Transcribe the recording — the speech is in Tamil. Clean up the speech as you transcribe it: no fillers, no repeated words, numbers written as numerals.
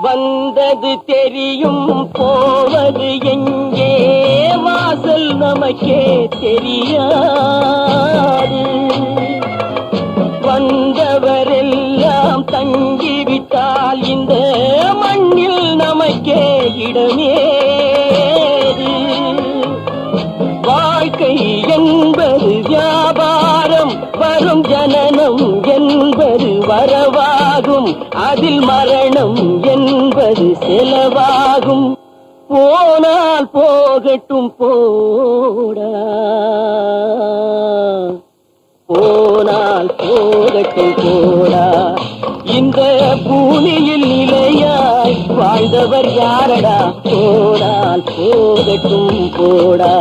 வந்தது தெரியும் போவது எங்கே வாசல் நமக்கே தெரியாது. வந்தவரெல்லாம் தங்கிவிட்டால் இந்த மண்ணில் நமக்கே இடமேது. வாழ்க்கை என்பது வியாபாரம், வரும் ஜனனம் என்பது வரவாகும், அதில் மரணம் என்பது செலவாகும். போனால் போகட்டும் போடா, போனால் போகட்டும் போடா. இந்த பூமியில் நிலையாய் வாழ்ந்தவர் யாரடா? போனால் போகட்டும் போடா.